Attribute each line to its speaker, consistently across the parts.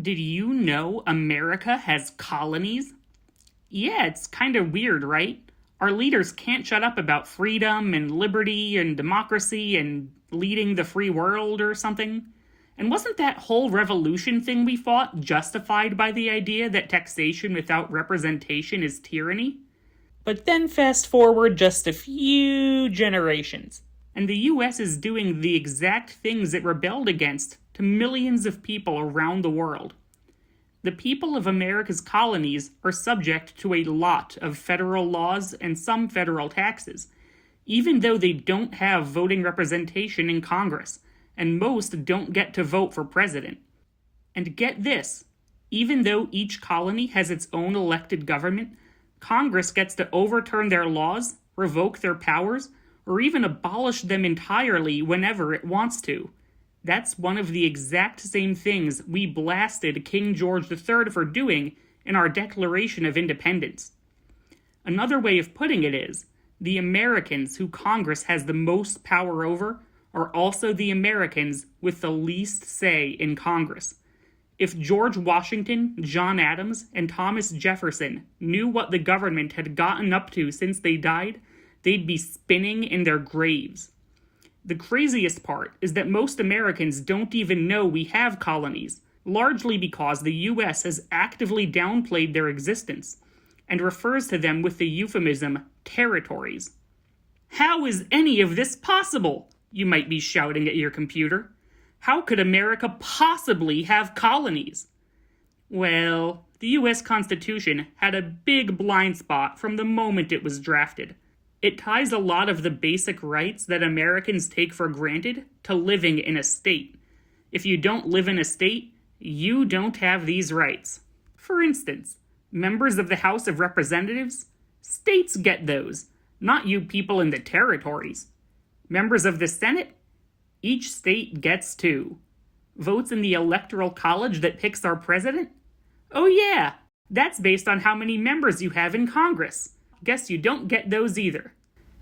Speaker 1: Did you know America has colonies? Yeah, it's kind of weird, right? Our leaders can't shut up about freedom and liberty and democracy and leading the free world or something. And wasn't that whole revolution thing we fought justified by the idea that taxation without representation is tyranny? But then fast forward just a few generations, and the US is doing the exact things it rebelled against to millions of people around the world. The people of America's colonies are subject to a lot of federal laws and some federal taxes, even though they don't have voting representation in Congress, and most don't get to vote for president. And get this, even though each colony has its own elected government, Congress gets to overturn their laws, revoke their powers, or even abolish them entirely whenever it wants to. That's one of the exact same things we blasted King George III for doing in our Declaration of Independence. Another way of putting it is, the Americans who Congress has the most power over are also the Americans with the least say in Congress. If George Washington, John Adams, and Thomas Jefferson knew what the government had gotten up to since they died, they'd be spinning in their graves. The craziest part is that most Americans don't even know we have colonies, largely because the US has actively downplayed their existence and refers to them with the euphemism territories. How is any of this possible? You might be shouting at your computer. How could America possibly have colonies? Well, the US Constitution had a big blind spot from the moment it was drafted. It ties a lot of the basic rights that Americans take for granted to living in a state. If you don't live in a state, you don't have these rights. For instance, members of the House of Representatives, states get those, not you people in the territories. Members of the Senate, each state gets two. Votes in the Electoral College that picks our president? Oh yeah, that's based on how many members you have in Congress. Guess you don't get those either.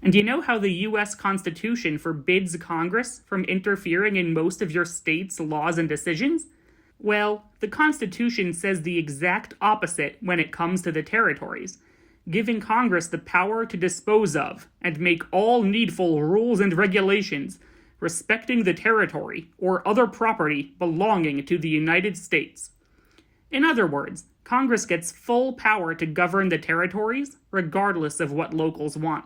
Speaker 1: And you know how the US Constitution forbids Congress from interfering in most of your state's laws and decisions? Well, the Constitution says the exact opposite when it comes to the territories, giving Congress the power to dispose of and make all needful rules and regulations respecting the territory or other property belonging to the United States. In other words, Congress gets full power to govern the territories, regardless of what locals want.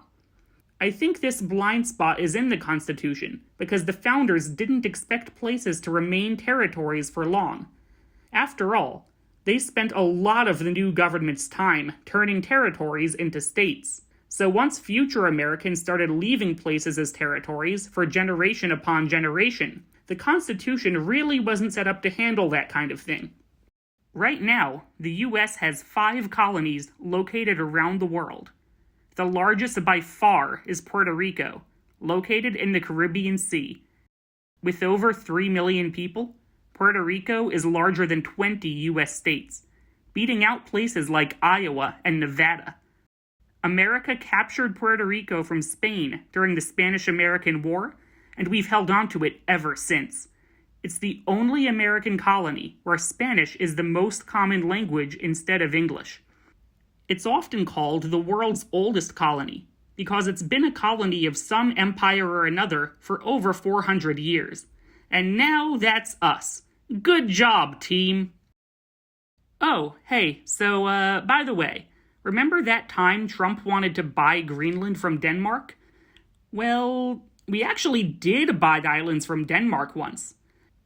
Speaker 1: I think this blind spot is in the Constitution because the founders didn't expect places to remain territories for long. After all, they spent a lot of the new government's time turning territories into states. So once future Americans started leaving places as territories for generation upon generation, the Constitution really wasn't set up to handle that kind of thing. Right now, the US has 5 colonies located around the world. The largest by far is Puerto Rico, located in the Caribbean Sea. With over 3 million people, Puerto Rico is larger than 20 US states, beating out places like Iowa and Nevada. America captured Puerto Rico from Spain during the Spanish-American War, and we've held on to it ever since. It's the only American colony where Spanish is the most common language instead of English. It's often called the world's oldest colony because it's been a colony of some empire or another for over 400 years. And now that's us. Good job, team! Oh, hey, so, by the way, remember that time Trump wanted to buy Greenland from Denmark? Well, we actually did buy islands from Denmark once.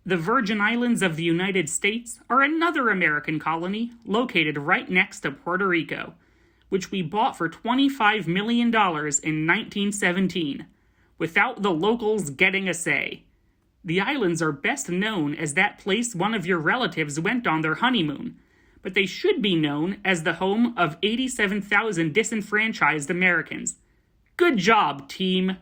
Speaker 1: The Virgin Islands of the United States are another American colony located right next to Puerto Rico, which we bought for $25 million in 1917, without the locals getting a say. The islands are best known as that place one of your relatives went on their honeymoon, but they should be known as the home of 87,000 disenfranchised Americans. Good job, team!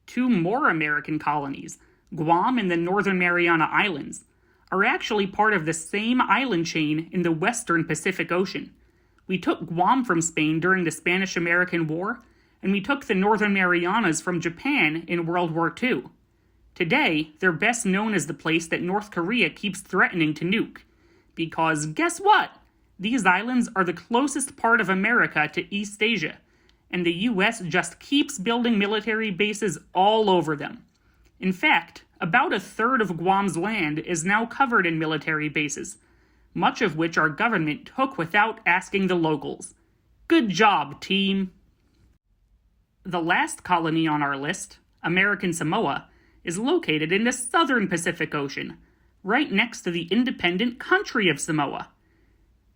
Speaker 1: 2 more American colonies, Guam and the Northern Mariana Islands, are actually part of the same island chain in the western Pacific Ocean. We took Guam from Spain during the Spanish-American War, and we took the Northern Marianas from Japan in World War II. Today, they're best known as the place that North Korea keeps threatening to nuke. Because guess what? These islands are the closest part of America to East Asia, and the US just keeps building military bases all over them. In fact, about a third of Guam's land is now covered in military bases, much of which our government took without asking the locals. Good job, team! The last colony on our list, American Samoa, is located in the southern Pacific Ocean, right next to the independent country of Samoa.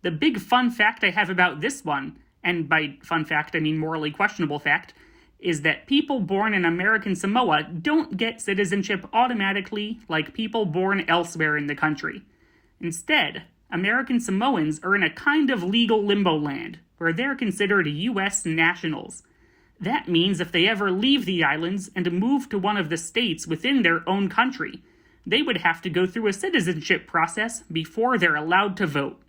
Speaker 1: The big fun fact I have about this one, and by fun fact I mean morally questionable fact, is that people born in American Samoa don't get citizenship automatically like people born elsewhere in the country. Instead, American Samoans are in a kind of legal limbo land, where they're considered U.S. nationals. That means if they ever leave the islands and move to one of the states within their own country, they would have to go through a citizenship process before they're allowed to vote.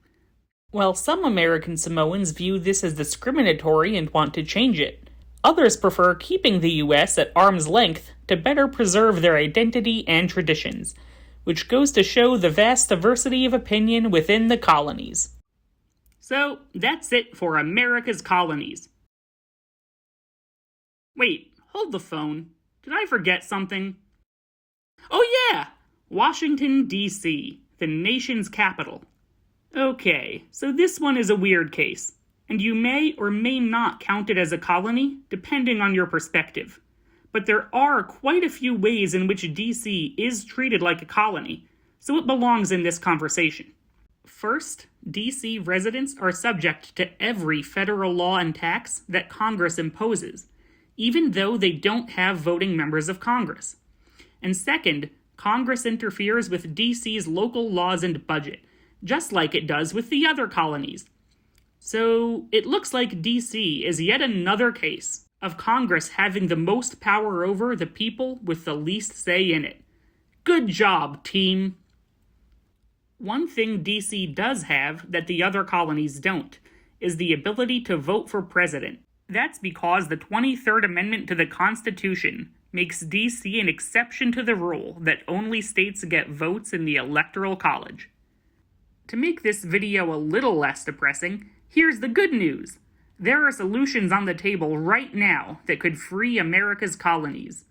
Speaker 1: While some American Samoans view this as discriminatory and want to change it, others prefer keeping the U.S. at arm's length to better preserve their identity and traditions, which goes to show the vast diversity of opinion within the colonies. So, that's it for America's colonies. Wait, hold the phone. Did I forget something? Oh yeah! Washington, D.C., the nation's capital. Okay, so this one is a weird case, and you may or may not count it as a colony, depending on your perspective. But there are quite a few ways in which D.C. is treated like a colony, so it belongs in this conversation. First, D.C. residents are subject to every federal law and tax that Congress imposes, even though they don't have voting members of Congress. And second, Congress interferes with D.C.'s local laws and budget, just like it does with the other colonies. So it looks like D.C. is yet another case of Congress having the most power over the people with the least say in it. Good job, team! One thing D.C. does have that the other colonies don't is the ability to vote for president. That's because the 23rd Amendment to the Constitution makes D.C. an exception to the rule that only states get votes in the Electoral College. To make this video a little less depressing, here's the good news. There are solutions on the table right now that could free America's colonies.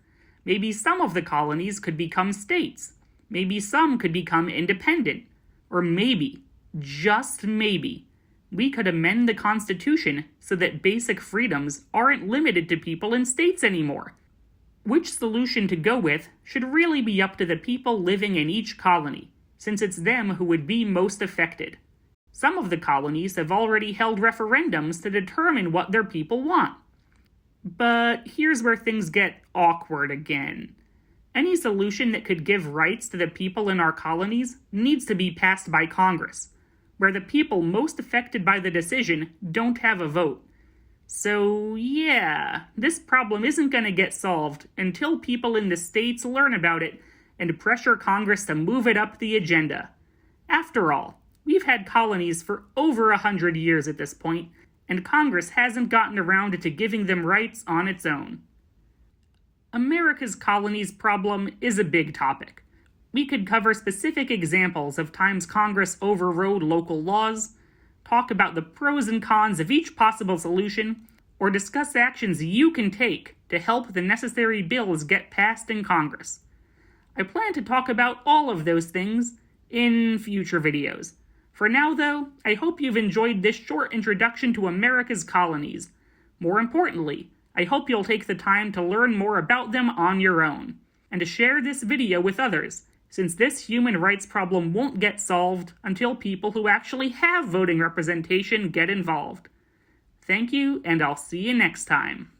Speaker 1: Maybe some of the colonies could become states. Maybe some could become independent. Or maybe, just maybe, we could amend the Constitution so that basic freedoms aren't limited to people in states anymore. Which solution to go with should really be up to the people living in each colony, since it's them who would be most affected. Some of the colonies have already held referendums to determine what their people want. But here's where things get awkward again. Any solution that could give rights to the people in our colonies needs to be passed by Congress, where the people most affected by the decision don't have a vote. So yeah, this problem isn't going to get solved until people in the states learn about it and pressure Congress to move it up the agenda. After all, we've had colonies for over 100 years at this point, and Congress hasn't gotten around to giving them rights on its own. America's colonies problem is a big topic. We could cover specific examples of times Congress overrode local laws, talk about the pros and cons of each possible solution, or discuss actions you can take to help the necessary bills get passed in Congress. I plan to talk about all of those things in future videos. For now, though, I hope you've enjoyed this short introduction to America's colonies. More importantly, I hope you'll take the time to learn more about them on your own, and to share this video with others, since this human rights problem won't get solved until people who actually have voting representation get involved. Thank you, and I'll see you next time.